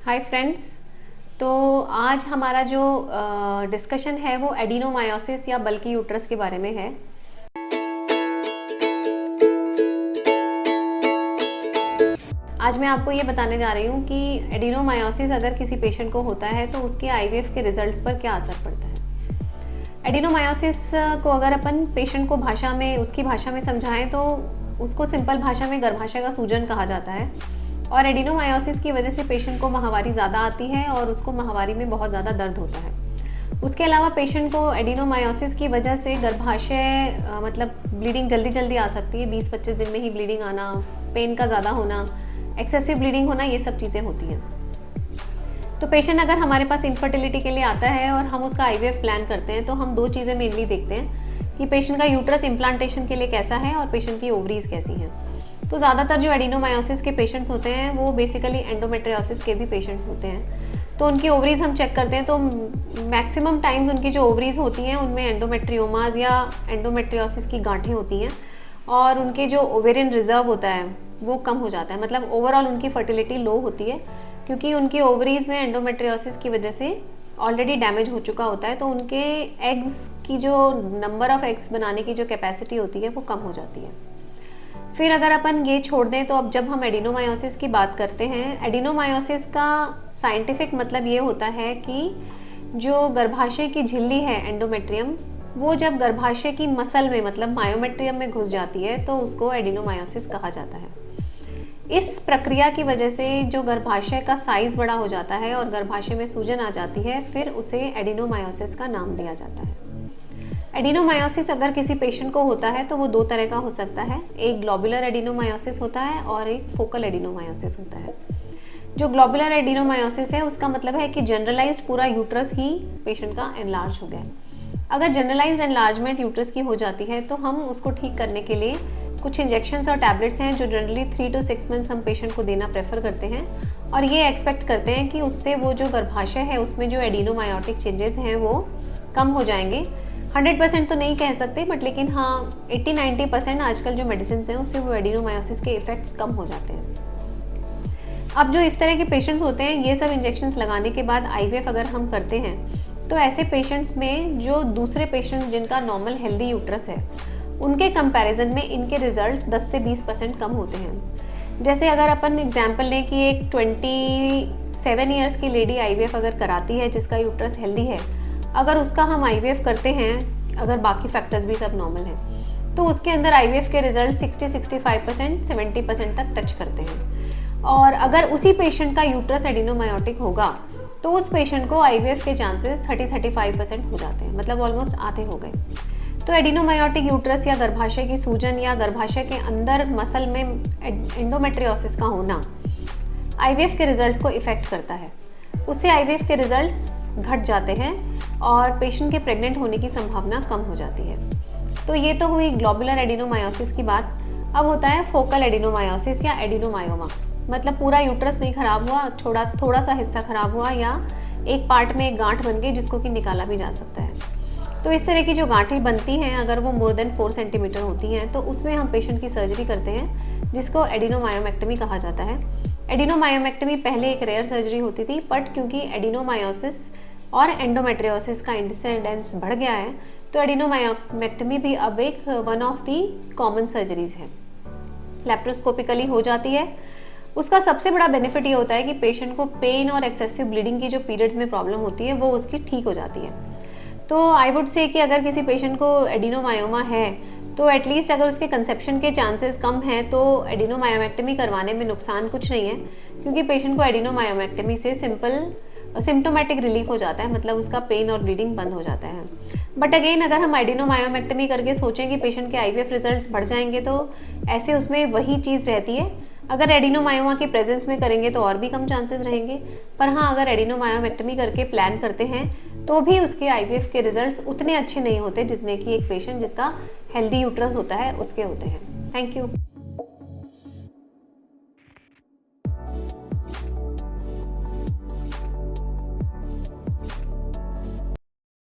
Hi friends. तो आज हमारा जो डिस्कशन है वो एडिनोमायोसिस या बल्की यूट्रस के बारे में है। आज मैं आपको ये बताने जा रही हूँ कि एडिनोमायोसिस अगर किसी पेशेंट को होता है तो उसके आईवीएफ के रिजल्ट्स पर क्या असर पड़ता है। एडिनोमायोसिस को अगर अपन पेशेंट को उसकी भाषा में समझाएं तो उसको सिंपल भाषा में गर्भाशय का सूजन कहा जाता है। और एडिनोमायोसिस की वजह से पेशेंट को माहवारी ज़्यादा आती है और उसको माहवारी में बहुत ज़्यादा दर्द होता है। उसके अलावा पेशेंट को एडिनोमायोसिस की वजह से गर्भाशय मतलब ब्लीडिंग जल्दी आ सकती है। 20-25 दिन में ही ब्लीडिंग आना, पेन का ज़्यादा होना, एक्सेसिव ब्लीडिंग होना, ये सब चीज़ें होती हैं। तो पेशेंट अगर हमारे पास इनफर्टिलिटी के लिए आता है और हम उसका आईवीएफ प्लान करते हैं तो हम दो चीज़ें मेनली देखते हैं कि पेशेंट का यूट्रस इम्प्लांटेशन के लिए कैसा है और पेशेंट की ओवरीज कैसी हैं। तो ज़्यादातर जो एडिनोमायोसिस के पेशेंट्स होते हैं वो बेसिकली एंडोमेट्रियोसिस के भी पेशेंट्स होते हैं। तो उनकी ओवरीज हम चेक करते हैं तो मैक्सिमम टाइम्स उनकी जो ओवरीज होती हैं उनमें एंडोमेट्रियोमाज या एंडोमेट्रियोसिस की गांठें होती हैं और उनके जो ओवेरियन रिजर्व होता है वो कम हो जाता है। मतलब ओवरऑल उनकी फर्टिलिटी लो होती है क्योंकि उनकी ओवरीज में एंडोमेट्रियोसिस की वजह से ऑलरेडी डैमेज हो चुका होता है। तो उनके एग्स की जो नंबर ऑफ एग्स बनाने की जो कैपेसिटी होती है वो कम हो जाती है। फिर अगर अपन ये छोड़ दें तो अब जब हम एडिनोमायोसिस की बात करते हैं, एडिनोमायोसिस का साइंटिफिक मतलब ये होता है कि जो गर्भाशय की झिल्ली है एंडोमेट्रियम, वो जब गर्भाशय की मसल में मतलब मायोमेट्रियम में घुस जाती है तो उसको एडिनोमायोसिस कहा जाता है। इस प्रक्रिया की वजह से जो गर्भाशय का साइज बड़ा हो जाता है और गर्भाशय में सूजन आ जाती है, फिर उसे एडिनोमायोसिस का नाम दिया जाता है। एडिनोमायोसिस अगर किसी पेशेंट को होता है तो वो दो तरह का हो सकता है। एक ग्लोबुलर एडिनोमायोसिस होता है और एक फोकल एडिनोमायोसिस होता है। जो ग्लोबुलर एडिनोमायोसिस है उसका मतलब है कि जनरलाइज्ड पूरा यूट्रस ही पेशेंट का एनलार्ज हो गया। अगर जनरलाइज्ड एनलार्जमेंट यूट्रस की हो जाती है तो हम उसको ठीक करने के लिए कुछ इंजेक्शंस और टैबलेट्स हैं जो जनरली 3 to 6 मंथ्स हम पेशेंट को देना प्रेफर करते हैं और ये एक्सपेक्ट करते हैं कि उससे वो जो गर्भाशय है उसमें जो एडिनोमायोटिक चेंजेस हैं वो कम हो जाएंगे। 100% तो नहीं कह सकते बट लेकिन हाँ 80-90% आजकल जो मेडिसिन हैं उससे वो एडिनोमायोसिस के इफेक्ट्स कम हो जाते हैं। अब जो इस तरह के पेशेंट्स होते हैं, ये सब इंजेक्शंस लगाने के बाद आईवीएफ अगर हम करते हैं तो ऐसे पेशेंट्स में जो दूसरे पेशेंट्स जिनका नॉर्मल हेल्दी यूट्रस है उनके कंपैरिजन में इनके रिजल्ट्स 10 से 20% कम होते हैं। जैसे अगर अपन एग्जांपल लें कि एक 27 ईयर्स की लेडी आईवीएफ अगर कराती है जिसका यूट्रस हेल्दी है, अगर उसका हम आईवीएफ करते हैं, अगर बाकी फैक्टर्स भी सब नॉर्मल हैं, तो उसके अंदर आईवीएफ के रिजल्ट 60-65%, 70% तक टच करते हैं। और अगर उसी पेशेंट का यूट्रस एडिनोमायोटिक होगा तो उस पेशेंट को आईवीएफ के चांसेस 30-35% हो जाते हैं, मतलब ऑलमोस्ट आधे हो गए। तो एडिनोमायोटिक यूट्रस या गर्भाशय की सूजन या गर्भाशय के अंदर मसल में एंडोमेट्रियोसिस का होना आईवीएफ के रिजल्ट्स को इफेक्ट करता है। उससे आईवीएफ के रिजल्ट्स घट जाते हैं और पेशेंट के प्रेग्नेंट होने की संभावना कम हो जाती है। तो ये तो हुई ग्लोबुलर एडिनोमायोसिस की बात। अब होता है फोकल एडिनोमायोसिस या एडिनोमायोमा। मतलब पूरा यूट्रस नहीं खराब हुआ, थोड़ा सा हिस्सा खराब हुआ या एक पार्ट में एक गांठ बन गई जिसको कि निकाला भी जा सकता है। तो इस तरह की जो गांठें बनती हैं अगर वो मोर देन 4 सेंटीमीटर होती हैं तो उसमें हम पेशेंट की सर्जरी करते हैं जिसको एडिनोमायोमेक्टमी कहा जाता है। एडिनोमायोमेक्टमी पहले एक रेयर सर्जरी होती थी बट क्योंकि एडिनोमायोसिस और एंडोमेट्रियोसिस का इंसिडेंस बढ़ गया है तो एडिनोमायोमेक्टमी भी अब एक one of the common surgeries है। लैप्रोस्कोपिकली हो जाती है। उसका सबसे बड़ा बेनिफिट ये होता है कि पेशेंट को पेन और एक्सेसिव ब्लीडिंग की जो पीरियड्स में प्रॉब्लम होती है वो उसकी ठीक हो जाती है। तो आई वुड से कि अगर किसी पेशेंट को एडिनोमायोमा है तो एटलीस्ट अगर उसके कंसेप्शन के चांसेस कम हैं तो एडिनोमायोमेक्टमी करवाने में नुकसान कुछ नहीं है क्योंकि पेशेंट को एडिनोमायोमेक्टमी से सिम्टोमेटिक रिलीफ हो जाता है, मतलब उसका पेन और ब्लीडिंग बंद हो जाता है। बट अगेन अगर हम एडिनोमायोमेक्टमी करके सोचें कि पेशेंट के आईवीएफ रिजल्ट्स बढ़ जाएंगे तो ऐसे उसमें वही चीज़ रहती है। अगर एडिनोमायोमा के प्रेजेंस में करेंगे तो और भी कम चांसेस रहेंगे, पर हाँ अगर एडिनोमायोमेक्टमी करके प्लान करते हैं तो भी उसके आईवीएफ के रिजल्ट्स उतने अच्छे नहीं होते जितने कि एक पेशेंट जिसका हेल्दी यूट्रस होता है उसके होते हैं। Thank you.